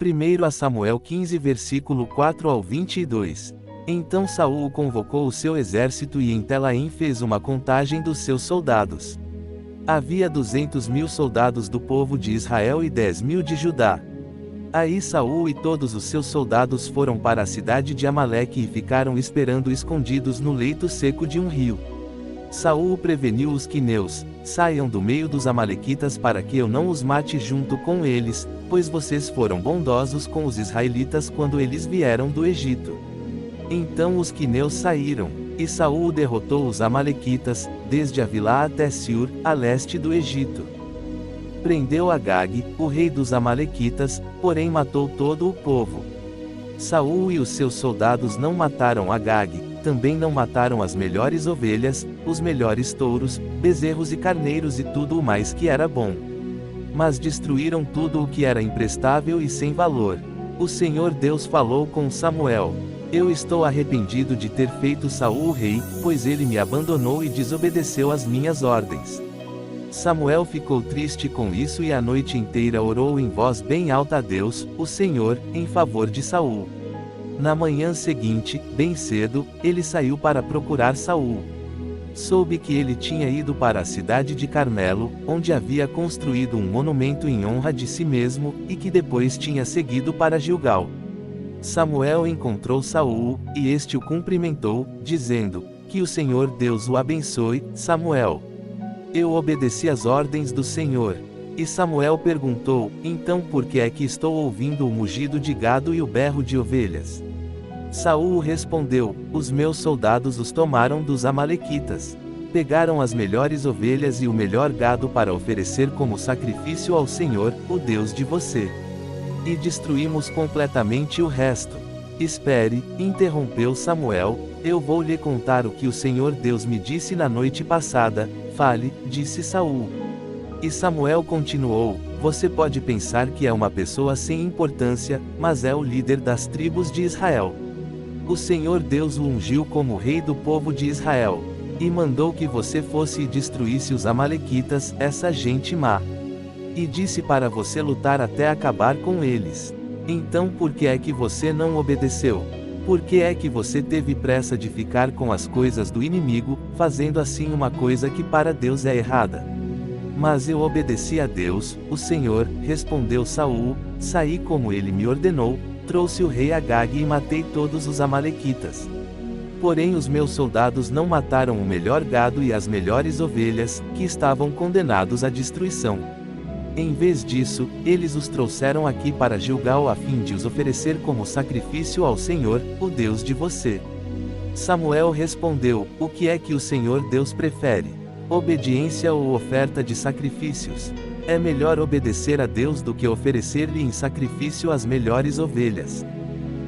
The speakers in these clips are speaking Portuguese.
1 Samuel 15 versículo 4 ao 22. Então Saul convocou o seu exército e em Telaim fez uma contagem dos seus soldados. Havia 200.000 soldados do povo de Israel e 10.000 de Judá. Aí Saul e todos os seus soldados foram para a cidade de Amaleque e ficaram esperando escondidos no leito seco de um rio. Saul preveniu os quineus: saiam do meio dos amalequitas para que eu não os mate junto com eles, pois vocês foram bondosos com os israelitas quando eles vieram do Egito. Então os quineus saíram, e Saul derrotou os amalequitas, desde Avilá até Siur, a leste do Egito. Prendeu Agag, o rei dos amalequitas, porém matou todo o povo. Saul e os seus soldados não mataram Agag, também não mataram as melhores ovelhas, os melhores touros, bezerros e carneiros e tudo o mais que era bom. Mas destruíram tudo o que era imprestável e sem valor. O Senhor Deus falou com Samuel: eu estou arrependido de ter feito Saul rei, pois ele me abandonou e desobedeceu às minhas ordens. Samuel ficou triste com isso e a noite inteira orou em voz bem alta a Deus, o Senhor, em favor de Saul. Na manhã seguinte, bem cedo, ele saiu para procurar Saul. Soube que ele tinha ido para a cidade de Carmelo, onde havia construído um monumento em honra de si mesmo, e que depois tinha seguido para Gilgal. Samuel encontrou Saul, e este o cumprimentou, dizendo: que o Senhor Deus o abençoe, Samuel. Eu obedeci às ordens do Senhor. E Samuel perguntou: então por que é que estou ouvindo o mugido de gado e o berro de ovelhas? Saul respondeu: os meus soldados os tomaram dos amalequitas. Pegaram as melhores ovelhas e o melhor gado para oferecer como sacrifício ao Senhor, o Deus de você. E destruímos completamente o resto. Espere, interrompeu Samuel, eu vou lhe contar o que o Senhor Deus me disse na noite passada. Fale, disse Saul. E Samuel continuou: você pode pensar que é uma pessoa sem importância, mas é o líder das tribos de Israel. O Senhor Deus o ungiu como rei do povo de Israel. E mandou que você fosse e destruísse os amalequitas, essa gente má. E disse para você lutar até acabar com eles. Então por que é que você não obedeceu? Por que é que você teve pressa de ficar com as coisas do inimigo, fazendo assim uma coisa que para Deus é errada? Mas eu obedeci a Deus, o Senhor, respondeu Saul, saí como ele me ordenou, trouxe o rei Agag e matei todos os amalequitas. Porém os meus soldados não mataram o melhor gado e as melhores ovelhas, que estavam condenados à destruição. Em vez disso, eles os trouxeram aqui para Gilgal a fim de os oferecer como sacrifício ao Senhor, o Deus de você. Samuel respondeu: o que é que o Senhor Deus prefere? Obediência ou oferta de sacrifícios? É melhor obedecer a Deus do que oferecer-lhe em sacrifício as melhores ovelhas.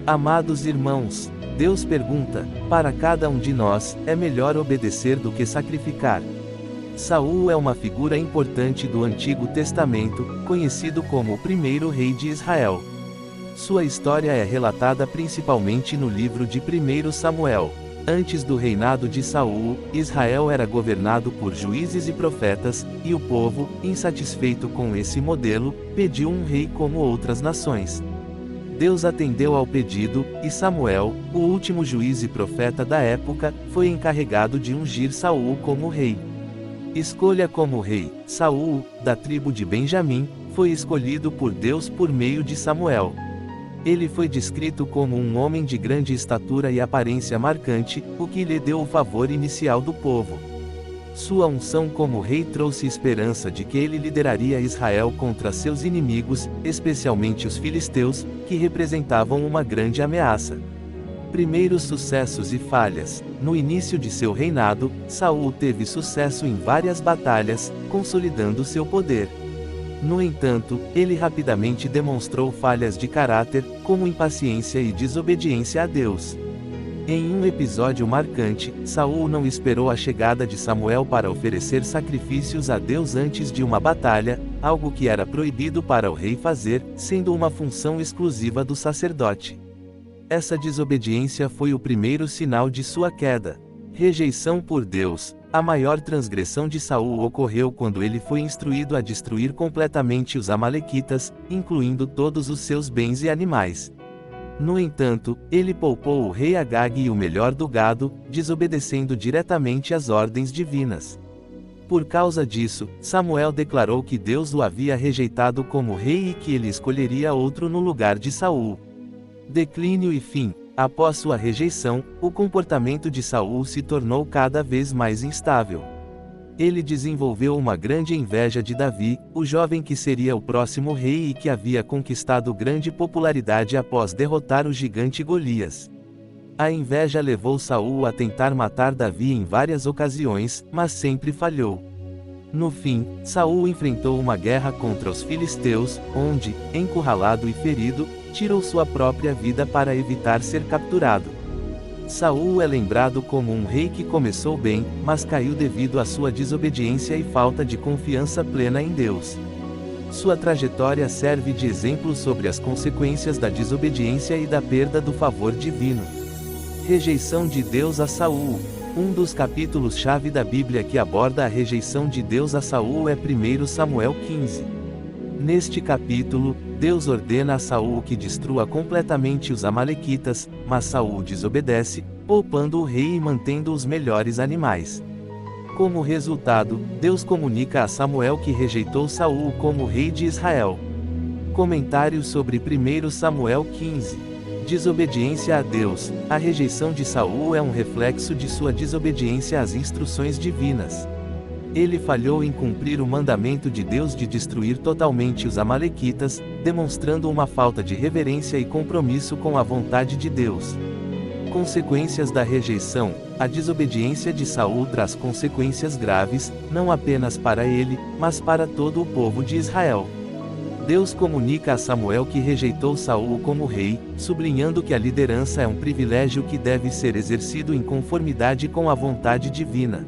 Amados irmãos, Deus pergunta: para cada um de nós, é melhor obedecer do que sacrificar. Saul é uma figura importante do Antigo Testamento, conhecido como o primeiro rei de Israel. Sua história é relatada principalmente no livro de 1 Samuel. Antes do reinado de Saul, Israel era governado por juízes e profetas, e o povo, insatisfeito com esse modelo, pediu um rei como outras nações. Deus atendeu ao pedido, e Samuel, o último juiz e profeta da época, foi encarregado de ungir Saul como rei. Escolha como rei: Saul, da tribo de Benjamim, foi escolhido por Deus por meio de Samuel. Ele foi descrito como um homem de grande estatura e aparência marcante, o que lhe deu o favor inicial do povo. Sua unção como rei trouxe esperança de que ele lideraria Israel contra seus inimigos, especialmente os filisteus, que representavam uma grande ameaça. Primeiros sucessos e falhas. No início de seu reinado, Saul teve sucesso em várias batalhas, consolidando seu poder. No entanto, ele rapidamente demonstrou falhas de caráter, como impaciência e desobediência a Deus. Em um episódio marcante, Saul não esperou a chegada de Samuel para oferecer sacrifícios a Deus antes de uma batalha, algo que era proibido para o rei fazer, sendo uma função exclusiva do sacerdote. Essa desobediência foi o primeiro sinal de sua queda. Rejeição por Deus. A maior transgressão de Saul ocorreu quando ele foi instruído a destruir completamente os amalequitas, incluindo todos os seus bens e animais. No entanto, ele poupou o rei Agag e o melhor do gado, desobedecendo diretamente às ordens divinas. Por causa disso, Samuel declarou que Deus o havia rejeitado como rei e que ele escolheria outro no lugar de Saul. Declínio e fim. Após sua rejeição, o comportamento de Saul se tornou cada vez mais instável. Ele desenvolveu uma grande inveja de Davi, o jovem que seria o próximo rei e que havia conquistado grande popularidade após derrotar o gigante Golias. A inveja levou Saul a tentar matar Davi em várias ocasiões, mas sempre falhou. No fim, Saul enfrentou uma guerra contra os filisteus, onde, encurralado e ferido, tirou sua própria vida para evitar ser capturado. Saul é lembrado como um rei que começou bem, mas caiu devido à sua desobediência e falta de confiança plena em Deus. Sua trajetória serve de exemplo sobre as consequências da desobediência e da perda do favor divino. Rejeição de Deus a Saul. Um dos capítulos-chave da Bíblia que aborda a rejeição de Deus a Saul é 1 Samuel 15. Neste capítulo, Deus ordena a Saul que destrua completamente os amalequitas, mas Saul desobedece, poupando o rei e mantendo os melhores animais. Como resultado, Deus comunica a Samuel que rejeitou Saul como rei de Israel. Comentários sobre 1 Samuel 15. Desobediência a Deus. A rejeição de Saul é um reflexo de sua desobediência às instruções divinas. Ele falhou em cumprir o mandamento de Deus de destruir totalmente os amalequitas, demonstrando uma falta de reverência e compromisso com a vontade de Deus. Consequências da rejeição. A desobediência de Saul traz consequências graves, não apenas para ele, mas para todo o povo de Israel. Deus comunica a Samuel que rejeitou Saul como rei, sublinhando que a liderança é um privilégio que deve ser exercido em conformidade com a vontade divina.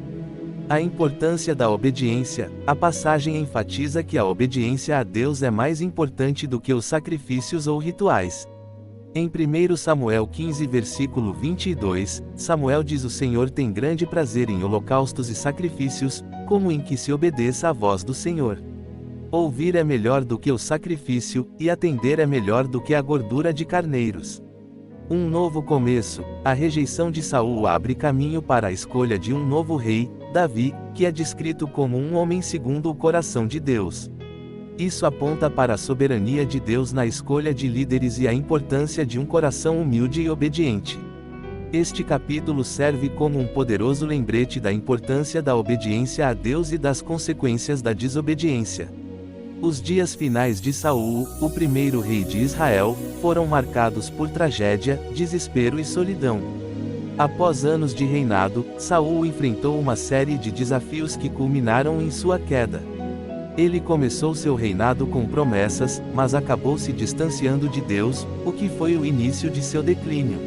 A importância da obediência. A passagem enfatiza que a obediência a Deus é mais importante do que os sacrifícios ou rituais. Em 1 Samuel 15 versículo 22, Samuel diz: o Senhor tem grande prazer em holocaustos e sacrifícios, como em que se obedeça à voz do Senhor. Ouvir é melhor do que o sacrifício, e atender é melhor do que a gordura de carneiros. Um novo começo. A rejeição de Saul abre caminho para a escolha de um novo rei, Davi, que é descrito como um homem segundo o coração de Deus. Isso aponta para a soberania de Deus na escolha de líderes e a importância de um coração humilde e obediente. Este capítulo serve como um poderoso lembrete da importância da obediência a Deus e das consequências da desobediência. Os dias finais de Saul, o primeiro rei de Israel, foram marcados por tragédia, desespero e solidão. Após anos de reinado, Saul enfrentou uma série de desafios que culminaram em sua queda. Ele começou seu reinado com promessas, mas acabou se distanciando de Deus, o que foi o início de seu declínio.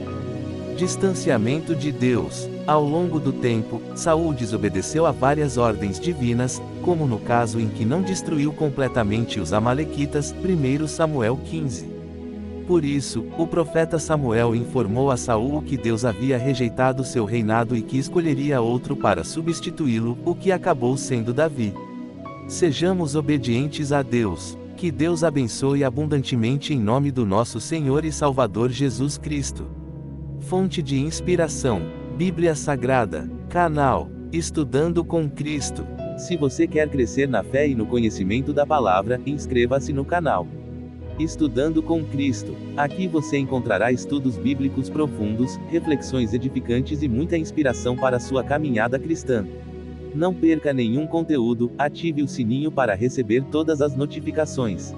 Distanciamento de Deus. Ao longo do tempo, Saul desobedeceu a várias ordens divinas, como no caso em que não destruiu completamente os amalequitas, 1 Samuel 15. Por isso, o profeta Samuel informou a Saul que Deus havia rejeitado seu reinado e que escolheria outro para substituí-lo, o que acabou sendo Davi. Sejamos obedientes a Deus. Que Deus abençoe abundantemente em nome do nosso Senhor e Salvador Jesus Cristo. Fonte de inspiração: Bíblia Sagrada. Canal Estudando com Cristo. Se você quer crescer na fé e no conhecimento da palavra, inscreva-se no canal Estudando com Cristo. Aqui você encontrará estudos bíblicos profundos, reflexões edificantes e muita inspiração para sua caminhada cristã. Não perca nenhum conteúdo, ative o sininho para receber todas as notificações.